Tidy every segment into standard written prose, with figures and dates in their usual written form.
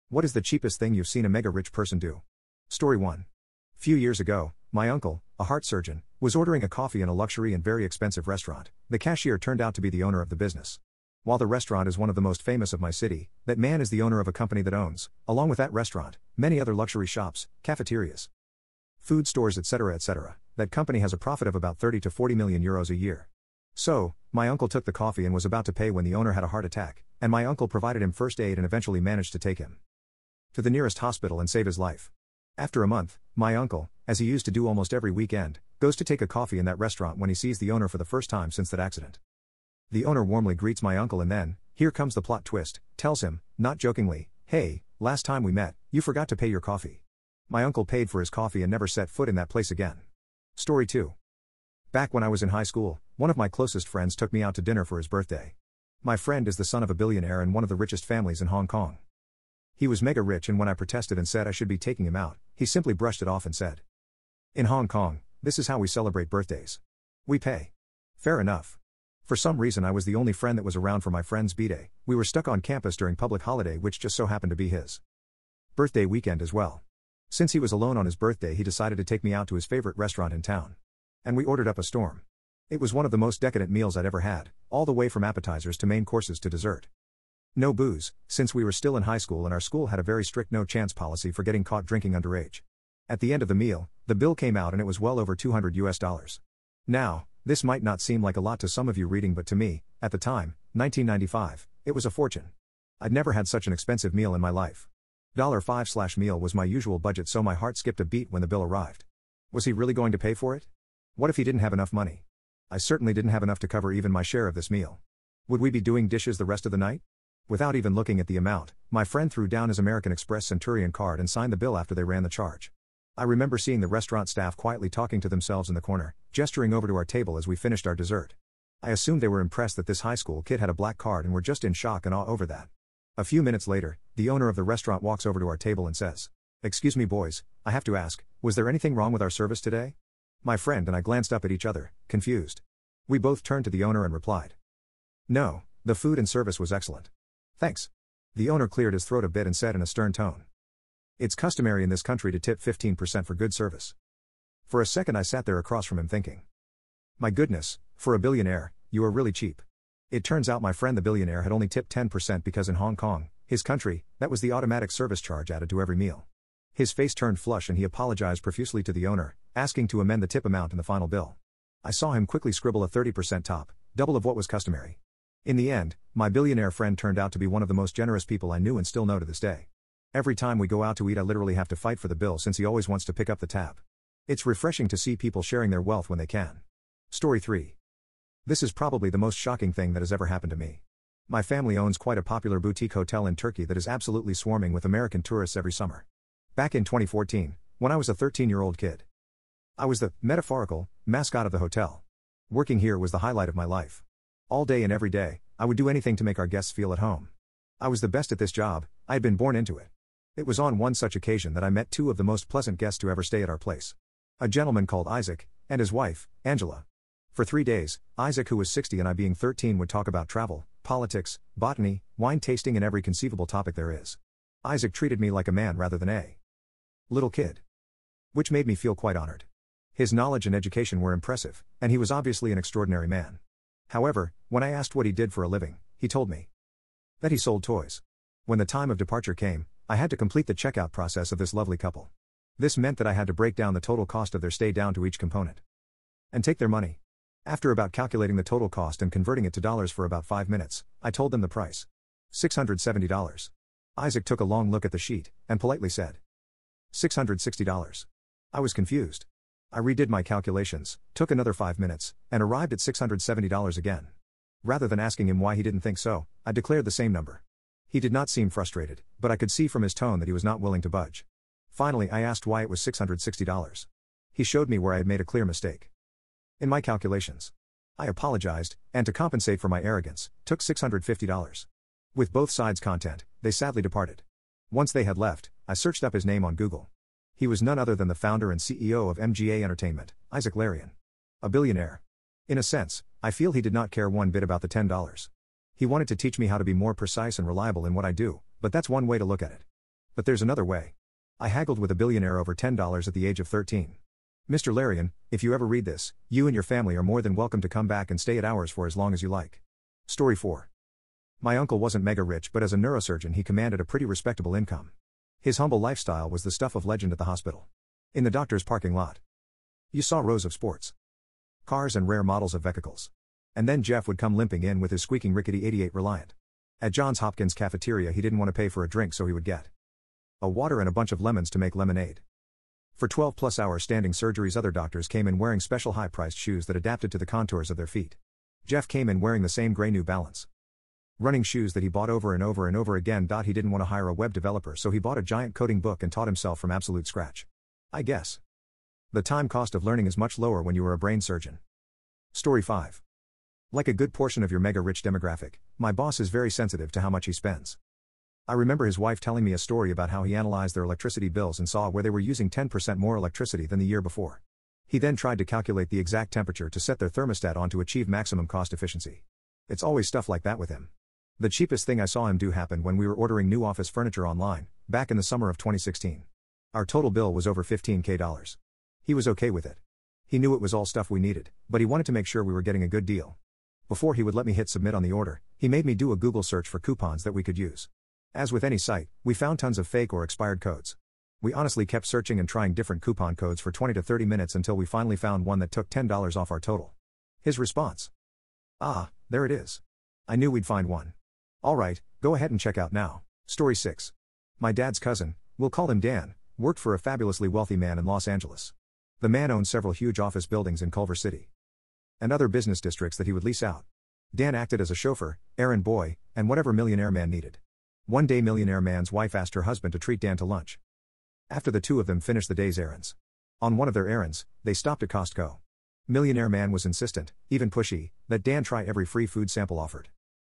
What is the cheapest thing you've seen a mega rich person do? Story 1. Few years ago, my uncle, a heart surgeon, was ordering a coffee in a luxury and very expensive restaurant. The cashier turned out to be the owner of the business. While the restaurant is one of the most famous of my city, that man is the owner of a company that owns, along with that restaurant, many other luxury shops, cafeterias, food stores, etc., etc. That company has a profit of about 30 to 40 million euros a year. So, my uncle took the coffee and was about to pay when the owner had a heart attack, and my uncle provided him first aid and eventually managed to take him to the nearest hospital and save his life. After a month, my uncle, as he used to do almost every weekend, goes to take a coffee in that restaurant when he sees the owner for the first time since that accident. The owner warmly greets my uncle and then, here comes the plot twist, tells him, not jokingly, "Hey, last time we met, you forgot to pay your coffee." My uncle paid for his coffee and never set foot in that place again. Story 2. Back when I was in high school, one of my closest friends took me out to dinner for his birthday. My friend is the son of a billionaire and one of the richest families in Hong Kong. He was mega rich, and when I protested and said I should be taking him out, he simply brushed it off and said, "In Hong Kong, this is how we celebrate birthdays. We pay." Fair enough. For some reason I was the only friend that was around for my friend's b-day. We were stuck on campus during public holiday, which just so happened to be his birthday weekend as well. Since he was alone on his birthday, he decided to take me out to his favorite restaurant in town. And we ordered up a storm. It was one of the most decadent meals I'd ever had, all the way from appetizers to main courses to dessert. No booze, since we were still in high school and our school had a very strict no-chance policy for getting caught drinking underage. At the end of the meal, the bill came out and it was well over $200. Now, this might not seem like a lot to some of you reading, but to me, at the time, 1995, it was a fortune. I'd never had such an expensive meal in my life. $5/meal was my usual budget, so my heart skipped a beat when the bill arrived. Was he really going to pay for it? What if he didn't have enough money? I certainly didn't have enough to cover even my share of this meal. Would we be doing dishes the rest of the night? Without even looking at the amount, my friend threw down his American Express Centurion card and signed the bill after they ran the charge. I remember seeing the restaurant staff quietly talking to themselves in the corner, gesturing over to our table as we finished our dessert. I assumed they were impressed that this high school kid had a black card and were just in shock and awe over that. A few minutes later, the owner of the restaurant walks over to our table and says, "Excuse me boys, I have to ask, was there anything wrong with our service today?" My friend and I glanced up at each other, confused. We both turned to the owner and replied, "No, the food and service was excellent. Thanks." The owner cleared his throat a bit and said in a stern tone, "It's customary in this country to tip 15% for good service." For a second I sat there across from him thinking, my goodness, for a billionaire, you are really cheap. It turns out my friend the billionaire had only tipped 10% because in Hong Kong, his country, that was the automatic service charge added to every meal. His face turned flush and he apologized profusely to the owner, asking to amend the tip amount in the final bill. I saw him quickly scribble a 30% top, double of what was customary. In the end, my billionaire friend turned out to be one of the most generous people I knew and still know to this day. Every time we go out to eat I literally have to fight for the bill since he always wants to pick up the tab. It's refreshing to see people sharing their wealth when they can. Story 3. This is probably the most shocking thing that has ever happened to me. My family owns quite a popular boutique hotel in Turkey that is absolutely swarming with American tourists every summer. Back in 2014, when I was a 13-year-old kid, I was the, metaphorical, mascot of the hotel. Working here was the highlight of my life. All day and every day, I would do anything to make our guests feel at home. I was the best at this job, I had been born into it. It was on one such occasion that I met two of the most pleasant guests to ever stay at our place. A gentleman called Isaac, and his wife, Angela. For 3 days, Isaac, who was 60 and I being 13, would talk about travel, politics, botany, wine tasting and every conceivable topic there is. Isaac treated me like a man rather than a little kid, which made me feel quite honored. His knowledge and education were impressive, and he was obviously an extraordinary man. However, when I asked what he did for a living, he told me that he sold toys. When the time of departure came, I had to complete the checkout process of this lovely couple. This meant that I had to break down the total cost of their stay down to each component and take their money. After about calculating the total cost and converting it to dollars for about 5 minutes, I told them the price. $670. Isaac took a long look at the sheet, and politely said, $660. I was confused. I redid my calculations, took another 5 minutes, and arrived at $670 again. Rather than asking him why he didn't think so, I declared the same number. He did not seem frustrated, but I could see from his tone that he was not willing to budge. Finally I asked why it was $660. He showed me where I had made a clear mistake in my calculations. I apologized, and to compensate for my arrogance, took $650. With both sides content, they sadly departed. Once they had left, I searched up his name on Google. He was none other than the founder and CEO of MGA Entertainment, Isaac Larian. A billionaire. In a sense, I feel he did not care one bit about the $10. He wanted to teach me how to be more precise and reliable in what I do, but that's one way to look at it. But there's another way. I haggled with a billionaire over $10 at the age of 13. Mr. Larian, if you ever read this, you and your family are more than welcome to come back and stay at ours for as long as you like. Story 4. My uncle wasn't mega rich, but as a neurosurgeon he commanded a pretty respectable income. His humble lifestyle was the stuff of legend at the hospital. In the doctor's parking lot, you saw rows of sports cars and rare models of vehicles. And then Jeff would come limping in with his squeaking rickety 88 Reliant. At Johns Hopkins cafeteria he didn't want to pay for a drink, so he would get a water and a bunch of lemons to make lemonade. For 12+ hour standing surgeries other doctors came in wearing special high-priced shoes that adapted to the contours of their feet. Jeff came in wearing the same gray New Balance running shoes that he bought over and over and over again. He didn't want to hire a web developer, so he bought a giant coding book and taught himself from absolute scratch. I guess the time cost of learning is much lower when you are a brain surgeon. Story 5. Like a good portion of your mega-rich demographic, my boss is very sensitive to how much he spends. I remember his wife telling me a story about how he analyzed their electricity bills and saw where they were using 10% more electricity than the year before. He then tried to calculate the exact temperature to set their thermostat on to achieve maximum cost efficiency. It's always stuff like that with him. The cheapest thing I saw him do happened when we were ordering new office furniture online, back in the summer of 2016. Our total bill was over $15,000. He was okay with it. He knew it was all stuff we needed, but he wanted to make sure we were getting a good deal. Before he would let me hit submit on the order, he made me do a Google search for coupons that we could use. As with any site, we found tons of fake or expired codes. We honestly kept searching and trying different coupon codes for 20 to 30 minutes until we finally found one that took $10 off our total. His response: "Ah, there it is. I knew we'd find one. Alright, go ahead and check out now." Story 6. My dad's cousin, we'll call him Dan, worked for a fabulously wealthy man in Los Angeles. The man owned several huge office buildings in Culver City and other business districts that he would lease out. Dan acted as a chauffeur, errand boy, and whatever millionaire man needed. One day millionaire man's wife asked her husband to treat Dan to lunch. After the two of them finished the day's errands. On one of their errands, they stopped at Costco. Millionaire man was insistent, even pushy, that Dan try every free food sample offered.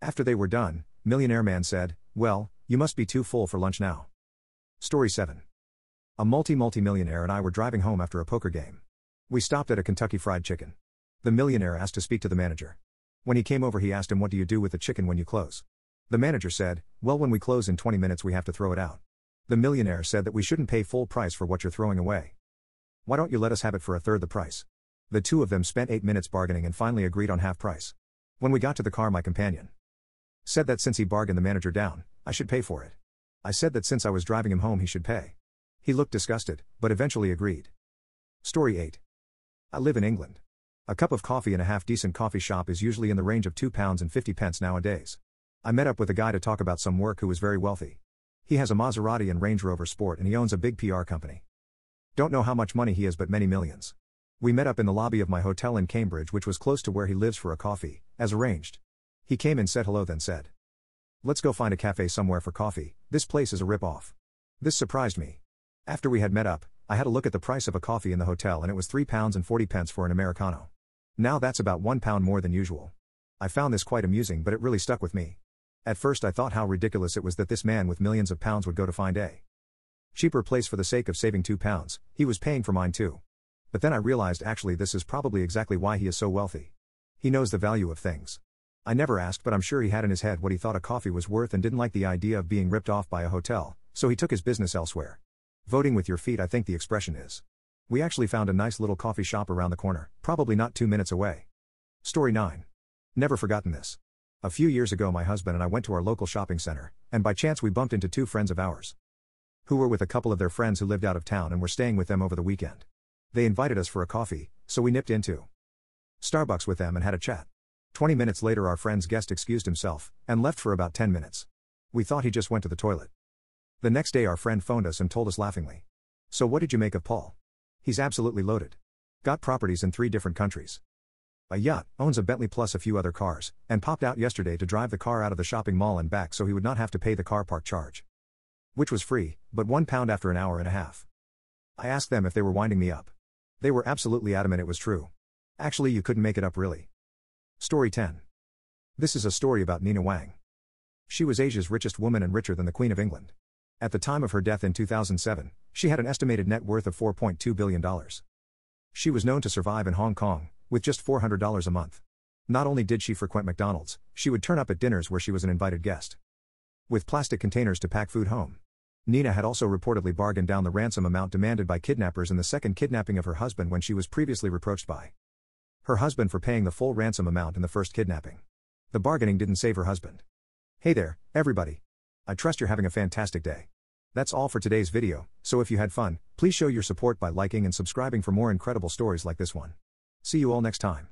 After they were done, millionaire man said, "Well, you must be too full for lunch now." Story 7. A multi-millionaire and I were driving home after a poker game. We stopped at a Kentucky Fried Chicken. The millionaire asked to speak to the manager. When he came over he asked him, "What do you do with the chicken when you close?" The manager said, "Well, when we close in 20 minutes we have to throw it out." The millionaire said that we shouldn't pay full price for what you're throwing away. "Why don't you let us have it for a third the price?" The two of them spent 8 minutes bargaining and finally agreed on half price. When we got to the car my companion said that since he bargained the manager down, I should pay for it. I said that since I was driving him home he should pay. He looked disgusted, but eventually agreed. Story 8. I live in England. A cup of coffee in a half-decent coffee shop is usually in the range of £2.50 nowadays. I met up with a guy to talk about some work who was very wealthy. He has a Maserati and Range Rover Sport and he owns a big PR company. Don't know how much money he has, but many millions. We met up in the lobby of my hotel in Cambridge, which was close to where he lives, for a coffee, as arranged. He came and said hello, then said, "Let's go find a cafe somewhere for coffee, this place is a rip-off." This surprised me. After we had met up, I had a look at the price of a coffee in the hotel and it was £3.40 for an Americano. Now that's about £1 more than usual. I found this quite amusing, but it really stuck with me. At first I thought how ridiculous it was that this man with millions of pounds would go to find a cheaper place for the sake of saving £2. He was paying for mine too. But then I realized actually this is probably exactly why he is so wealthy. He knows the value of things. I never asked, but I'm sure he had in his head what he thought a coffee was worth and didn't like the idea of being ripped off by a hotel, so he took his business elsewhere. Voting with your feet, I think the expression is. We actually found a nice little coffee shop around the corner, probably not 2 minutes away. Story 9. Never forgotten this. A few years ago my husband and I went to our local shopping center, and by chance we bumped into two friends of ours who were with a couple of their friends who lived out of town and were staying with them over the weekend. They invited us for a coffee, so we nipped into Starbucks with them and had a chat. 20 minutes later our friend's guest excused himself, and left for about 10 minutes. We thought he just went to the toilet. The next day our friend phoned us and told us laughingly, "So what did you make of Paul? He's absolutely loaded. Got properties in 3 different countries. A yacht, owns a Bentley plus a few other cars, and popped out yesterday to drive the car out of the shopping mall and back so he would not have to pay the car park charge. Which was free, but £1 after an hour and a half." I asked them if they were winding me up. They were absolutely adamant it was true. Actually you couldn't make it up really. Story 10. This is a story about Nina Wang. She was Asia's richest woman and richer than the Queen of England. At the time of her death in 2007, she had an estimated net worth of $4.2 billion. She was known to survive in Hong Kong with just $400 a month. Not only did she frequent McDonald's, she would turn up at dinners where she was an invited guest with plastic containers to pack food home. Nina had also reportedly bargained down the ransom amount demanded by kidnappers in the second kidnapping of her husband when she was previously reproached by her husband for paying the full ransom amount in the first kidnapping. The bargaining didn't save her husband. Hey there, everybody. I trust you're having a fantastic day. That's all for today's video, so if you had fun, please show your support by liking and subscribing for more incredible stories like this one. See you all next time.